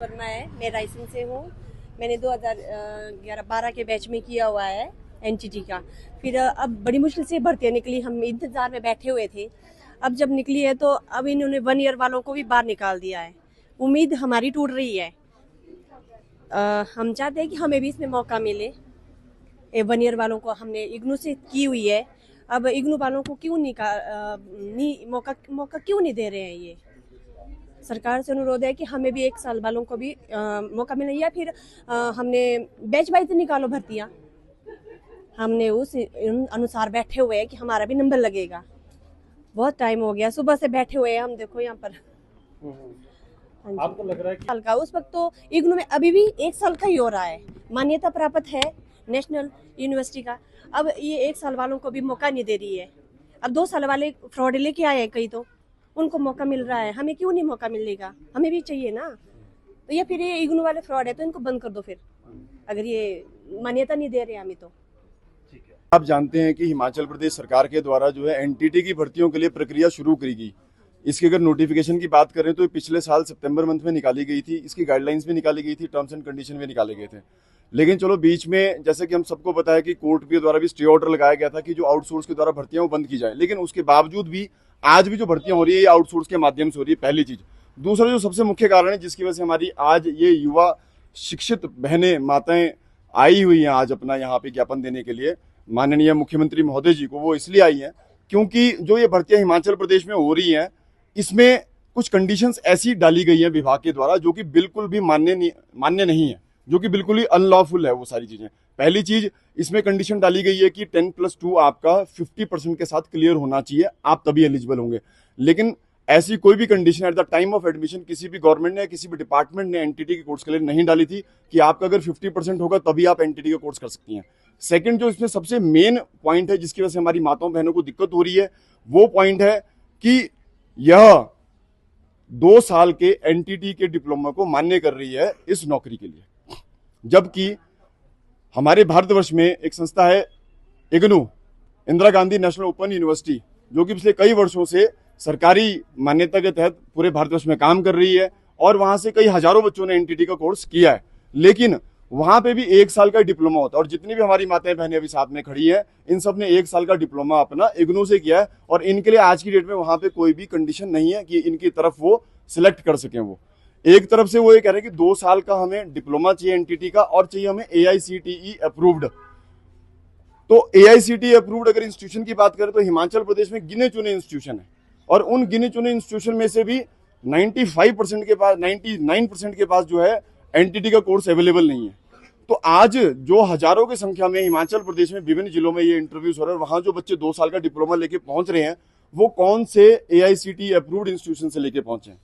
वर्मा है, मैं रायसेन से हूँ। मैंने 2011-12 के बैच में किया हुआ है एनटीटी का। फिर अब बड़ी मुश्किल से भर्तियाँ निकली, हम इंतजार में बैठे हुए थे। अब जब निकली है तो अब इन्होंने 1 ईयर वालों को भी बाहर निकाल दिया है। उम्मीद हमारी टूट रही है। हम चाहते हैं कि हमें भी इसमें मौका मिले। 1 ईयर वालों को हमने इग्नू से की हुई है, अब इग्नू वालों को क्यों मौका क्यों नहीं दे रहे हैं। ये सरकार से अनुरोध है कि हमें भी 1 साल वालों को भी मौका मिले, या फिर हमने बैच वाइज निकालो भर्तियाँ। हमने उस अनुसार बैठे हुए हैं कि हमारा भी नंबर लगेगा। बहुत टाइम हो गया, सुबह से बैठे हुए हैं हम, देखो यहाँ पर। आपको लग रहा है कि साल का उस वक्त तो इग्नू में अभी भी 1 साल का ही हो रहा है, मान्यता प्राप्त है नेशनल यूनिवर्सिटी का। अब ये 1 साल वालों को भी मौका नहीं दे रही है। अब 2 साल वाले फ्रॉड लेके आए हैं कई, तो उनको मौका मिल रहा है, हमें क्यों नहीं मौका मिलेगा? हमें भी चाहिए ना। तो या फिर ये इग्नू वाले फ्रॉड है तो इनको बंद कर दो फिर, अगर ये मान्यता नहीं दे रहे हमें तो। आप जानते हैं कि हिमाचल प्रदेश सरकार के द्वारा जो है एनटीटी की भर्तियों के लिए प्रक्रिया शुरू करी गई। इसकी अगर नोटिफिकेशन की बात करें तो पिछले साल सितंबर मंथ में निकाली गई थी। इसकी गाइडलाइंस भी निकाली गई थी, टर्म्स एंड कंडीशन भी निकाले गए थे। लेकिन चलो बीच में, जैसे कि हम सबको पता है कि कोर्ट के द्वारा भी स्टे ऑर्डर लगाया गया था कि जो आउटसोर्स के द्वारा भर्तियां वो बंद की जाए। लेकिन उसके बावजूद भी आज भी जो भर्तियां हो रही है ये आउटसोर्स के माध्यम से हो रही है, पहली चीज। दूसरा जो सबसे मुख्य कारण है जिसकी वजह से हमारी आज ये युवा शिक्षित बहनें माताएं आई हुई हैं आज अपना यहाँ पे ज्ञापन देने के लिए माननीय मुख्यमंत्री महोदय जी को, वो इसलिए आई हैं क्योंकि जो ये भर्तियां हिमाचल प्रदेश में हो रही हैं इसमें कुछ कंडीशंस ऐसी डाली गई हैं विभाग के द्वारा जो कि बिल्कुल भी मान्य नहीं है, जो कि बिल्कुल ही अनलॉफुल है वो सारी चीजें। पहली चीज, इसमें कंडीशन डाली गई है कि 10+2 आपका 50% के साथ क्लियर होना चाहिए, आप तभी एलिजिबल होंगे। लेकिन ऐसी कोई भी condition at the time of admission किसी भी गवर्नमेंट ने, किसी भी डिपार्टमेंट ने एनटीटी के कोर्स के लिए नहीं डाली थी कि आपका अगर 50% होगा तभी आप एनटीटी का कोर्स कर सकती हैं। सेकंड, जो इसमें सबसे मेन पॉइंट है जिसकी वजह से हमारी माताओं बहनों को दिक्कत हो रही है, वो पॉइंट है कि यह 2 साल के एनटीटी के डिप्लोमा को मान्य कर रही है इस नौकरी के लिए। जबकि हमारे भारतवर्ष में एक संस्था है IGNOU, Indira Gandhi national open university, जो कि पिछले कई वर्षों से सरकारी मान्यता के तहत पूरे भारतवर्ष में काम कर रही है और वहां से कई हजारों बच्चों ने एनटीटी का कोर्स किया है। लेकिन वहां पे भी 1 साल का डिप्लोमा होता है और जितनी भी हमारी माताएं बहनें अभी साथ में खड़ी हैं इन सब ने 1 साल का डिप्लोमा अपना इग्नू से किया है और इनके लिए आज की डेट में वहां पे कोई भी कंडीशन नहीं है कि इनकी तरफ वो सिलेक्ट कर सकें। वो एक तरफ से वो ये कह रहे हैं कि 2 साल का हमें डिप्लोमा चाहिए एनटीटी का और चाहिए हमें AICTE अप्रूव्ड। तो AICTE अप्रूव्ड अगर इंस्टीट्यूशन की बात करें तो हिमाचल प्रदेश में गिने चुने इंस्टीट्यूशन है और उन गिने चुने इंस्टीट्यूशन में से भी 95% के पास 99% के पास जो है एनटीटी का कोर्स अवेलेबल नहीं है। तो आज जो हजारों की संख्या में हिमाचल प्रदेश में विभिन्न जिलों में ये इंटरव्यूज हो रहे हैं, वहां जो बच्चे 2 साल का डिप्लोमा लेके पहुंच रहे हैं वो कौन से AICTE अप्रूव्ड इंस्टीट्यूशन से लेके पहुंचे हैं।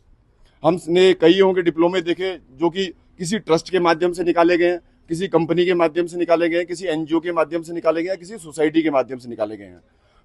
हमने कई होंगे डिप्लोमे देखे जो कि किसी ट्रस्ट के माध्यम से निकाले गए हैं, किसी कंपनी के माध्यम से निकाले गए हैं, किसी NGO के माध्यम से निकाले गए हैं, किसी सोसाइटी के माध्यम से निकाले गए हैं।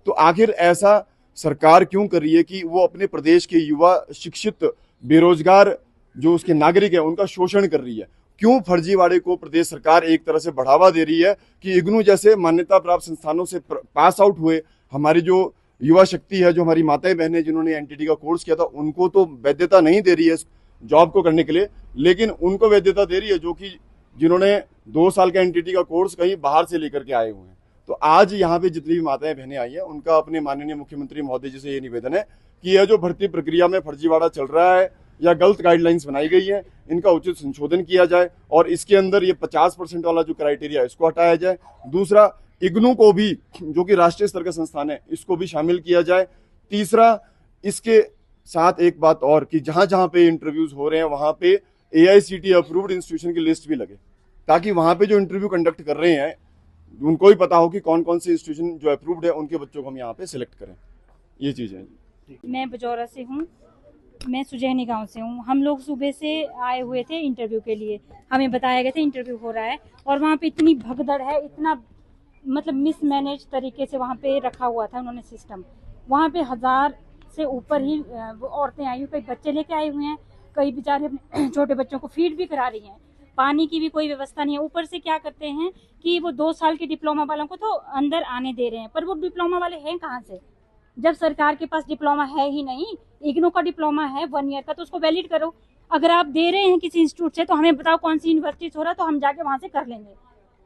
तो आखिर ऐसा सरकार क्यों कर रही है कि वो अपने प्रदेश के युवा शिक्षित बेरोजगार जो उसके नागरिक है उनका शोषण कर रही है? क्यों फर्जीवाड़े को प्रदेश सरकार एक तरह से बढ़ावा दे रही है कि इग्नू जैसे मान्यता प्राप्त संस्थानों से पास आउट हुए हमारी जो युवा शक्ति है, जो हमारी माताएं बहनें जिन्होंने एनटीटी का कोर्स किया था, उनको तो वैधता नहीं दे रही है जॉब को करने के लिए, लेकिन उनको वैधता दे रही है जो कि जिन्होंने 2 साल का एनटीटी का कोर्स कहीं बाहर से लेकर के आए हुए हैं। तो आज यहाँ पे जितनी भी माताएं बहनें आई हैं उनका अपने माननीय मुख्यमंत्री महोदय जी से ये निवेदन है कि यह जो भर्ती प्रक्रिया में फर्जीवाड़ा चल रहा है या गलत गाइडलाइंस बनाई गई है इनका उचित संशोधन किया जाए और इसके अंदर ये 50% वाला जो क्राइटेरिया है इसको हटाया जाए। दूसरा, इग्नू को भी, जो कि राष्ट्रीय स्तर का संस्थान है, इसको भी शामिल किया जाए। तीसरा, इसके साथ एक बात और कि जहां जहां पे इंटरव्यूज हो रहे हैं वहां पे AICTE अप्रूव्ड इंस्टीट्यूशन की लिस्ट भी लगे ताकि वहां पे जो इंटरव्यू कंडक्ट कर रहे हैं उनको ही पता हो कि कौन कौन से इंस्टीट्यूशन जो अप्रूव्ड है उनके बच्चों को हम यहाँ पे सिलेक्ट करें। ये चीज है। मैं बजौरा से हूँ, मैं सुजैनी गांव से हूँ। हम लोग सुबह से आए हुए थे इंटरव्यू के लिए, हमें बताया गया था इंटरव्यू हो रहा है और वहाँ पे इतनी भगदड़ है, इतना मतलब मिसमैनेज तरीके से वहाँ पे रखा हुआ था उन्होंने सिस्टम। वहाँ पे 1000 से ऊपर ही औरतें आई हुई, कई बच्चे लेके आए हुए हैं, कई बेचारे अपने छोटे बच्चों को फीड भी करा रही हैं। पानी की भी कोई व्यवस्था नहीं है। ऊपर से क्या करते हैं कि वो 2 साल के डिप्लोमा वालों को तो अंदर आने दे रहे हैं, पर वो डिप्लोमा वाले हैं कहाँ से जब सरकार के पास डिप्लोमा है ही नहीं। इग्नू का डिप्लोमा है 1 ईयर का, तो उसको वैलिड करो। अगर आप दे रहे हैं किसी इंस्टीट्यूट से तो हमें बताओ कौन सी यूनिवर्सिटी से हो रहा है, तो हम जाके वहां से कर लेंगे,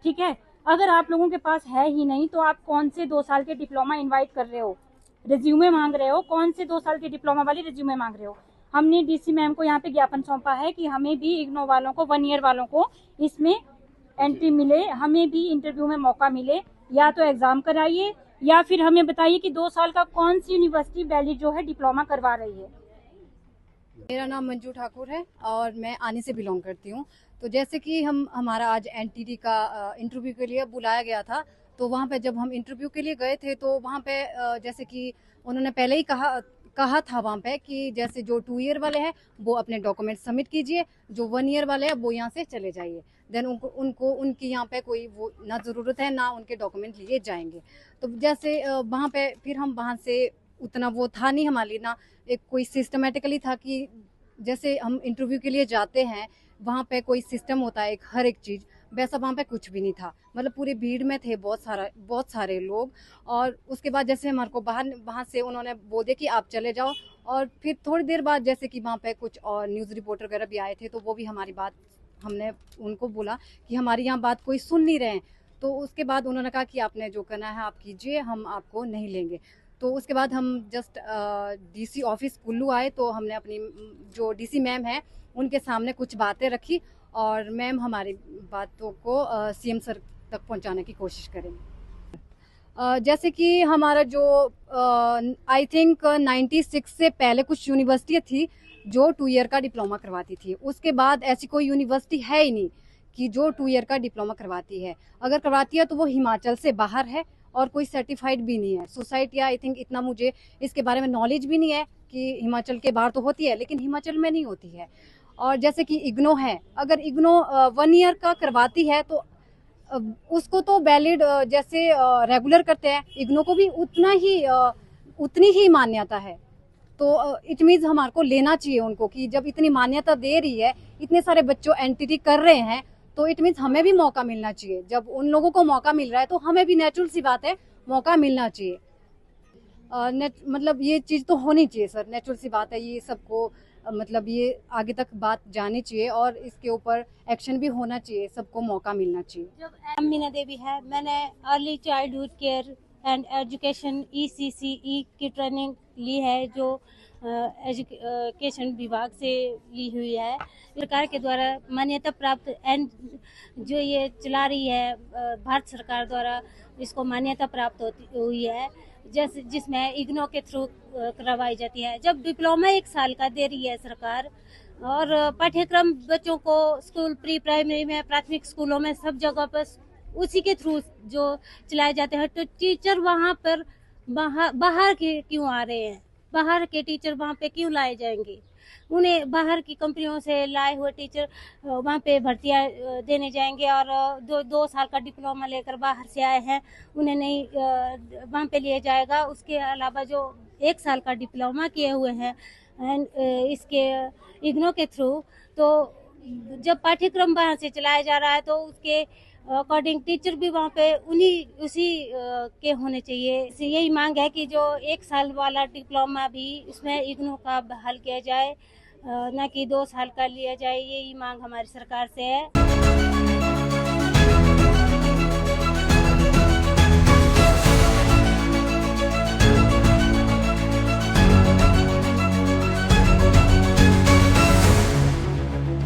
ठीक है। अगर आप लोगों के पास है ही नहीं तो आप कौन से 2 साल के डिप्लोमा इनवाइट कर रहे हो, रिज्यूमे मांग रहे हो, कौन से 2 साल के डिप्लोमा वाली रिज्यूमे मांग रहे हो। हमने डीसी मैम को यहाँ पे ज्ञापन सौंपा है कि हमें भी इग्नो वालों को 1 ईयर वालों को इसमें एंट्री मिले, हमें भी इंटरव्यू में मौका मिले, या तो एग्जाम कराइए या फिर हमें बताइए कि 2 साल का कौन सी यूनिवर्सिटी वैलिड जो है डिप्लोमा करवा रही है। मेरा नाम मंजू ठाकुर है और मैं आनी से बिलोंग करती हूँ। तो जैसे कि हमारा आज एनटीटी का इंटरव्यू के लिए बुलाया गया था, तो वहाँ पे जब हम इंटरव्यू के लिए गए थे तो वहाँ पे जैसे कि उन्होंने पहले ही कहा था वहाँ पे कि जैसे जो 2 ईयर वाले हैं वो अपने डॉक्यूमेंट सबमिट कीजिए, जो 1 ईयर वाले हैं वो यहाँ से चले जाइए। देन उनकी यहाँ पे कोई वो ना ज़रूरत है ना उनके डॉक्यूमेंट लिए जाएंगे। तो जैसे वहाँ पे फिर हम वहाँ से उतना वो था नहीं हमारे ना, एक कोई सिस्टमेटिकली था कि जैसे हम इंटरव्यू के लिए जाते हैं वहाँ पे कोई सिस्टम होता है एक हर एक चीज़, वैसा वहाँ पे कुछ भी नहीं था। मतलब पूरी भीड़ में थे बहुत सारे लोग। और उसके बाद जैसे हमारे को वहाँ से उन्होंने बोल दिया कि आप चले जाओ। और फिर थोड़ी देर बाद जैसे कि वहाँ पे कुछ और न्यूज़ रिपोर्टर वगैरह भी आए थे, तो वो भी हमारी बात, हमने उनको बोला कि हमारी यहाँ बात कोई सुन नहीं रहे हैं। तो उसके बाद उन्होंने कहा कि आपने जो करना है आप कीजिए, हम आपको नहीं लेंगे। तो उसके बाद हम जस्ट डीसी ऑफिस कुल्लू आए, तो हमने अपनी जो डीसी मैम है उनके सामने कुछ बातें रखी और मैम हमारी बातों को सीएम सर तक पहुंचाने की कोशिश करेंगे। जैसे कि हमारा जो आई थिंक 96 से पहले कुछ यूनिवर्सिटी थी जो 2 ईयर का डिप्लोमा करवाती थी। उसके बाद ऐसी कोई यूनिवर्सिटी है ही नहीं कि जो 2 ईयर का डिप्लोमा करवाती है। अगर करवाती है तो वो हिमाचल से बाहर है और कोई सर्टिफाइड भी नहीं है। सोसाइटी आई थिंक इतना मुझे इसके बारे में नॉलेज भी नहीं है कि हिमाचल के बाहर तो होती है लेकिन हिमाचल में नहीं होती है। और जैसे कि इग्नो है, अगर इग्नो 1 ईयर का करवाती है तो उसको तो वैलिड जैसे रेगुलर करते हैं, इग्नो को भी उतनी ही मान्यता है। तो इट मीन्स हमारे को लेना चाहिए उनको कि जब इतनी मान्यता दे रही है, इतने सारे बच्चों एनटीटी कर रहे हैं, तो इट मीन्स हमें भी मौका मिलना चाहिए। जब उन लोगों को मौका मिल रहा है तो हमें भी नेचुरल सी बात है मौका मिलना चाहिए। मतलब ये चीज़ तो होनी चाहिए सर, नेचुरल सी बात है। ये सबको मतलब ये आगे तक बात जानी चाहिए और इसके ऊपर एक्शन भी होना चाहिए, सबको मौका मिलना चाहिए। मीना देवी है, मैंने early childhood care and education ECCE की ट्रेनिंग ली है जो एजुकेशन विभाग से ली हुई है। सरकार के द्वारा मान्यता प्राप्त एंड जो ये चला रही है भारत सरकार द्वारा इसको मान्यता प्राप्त हुई है, जैसे जिसमें इग्नो के थ्रू करवाई जाती है। जब डिप्लोमा 1 साल का दे रही है सरकार और पाठ्यक्रम बच्चों को स्कूल प्री प्राइमरी में, प्राथमिक स्कूलों में, सब जगह पर उसी के थ्रू जो चलाए जाते हैं, तो टीचर वहाँ पर बाहर के क्यों आ रहे हैं? बाहर के टीचर वहाँ पे क्यों लाए जाएंगे? उन्हें बाहर की कंपनियों से लाए हुए टीचर वहाँ पे भर्तियाँ देने जाएंगे और 2 साल का डिप्लोमा लेकर बाहर से आए हैं उन्हें नहीं वहाँ पे लिया जाएगा। उसके अलावा जो 1 साल का डिप्लोमा किए हुए हैं इसके इग्नो के थ्रू, तो जब पाठ्यक्रम वहाँ से चलाया जा रहा है तो उसके अकॉर्डिंग टीचर भी वहाँ पे उसी के होने चाहिए। यही मांग है कि जो 1 साल वाला डिप्लोमा भी इसमें इग्नो का बहाल किया जाए, ना कि 2 साल का लिया जाए। यही मांग हमारी सरकार से है।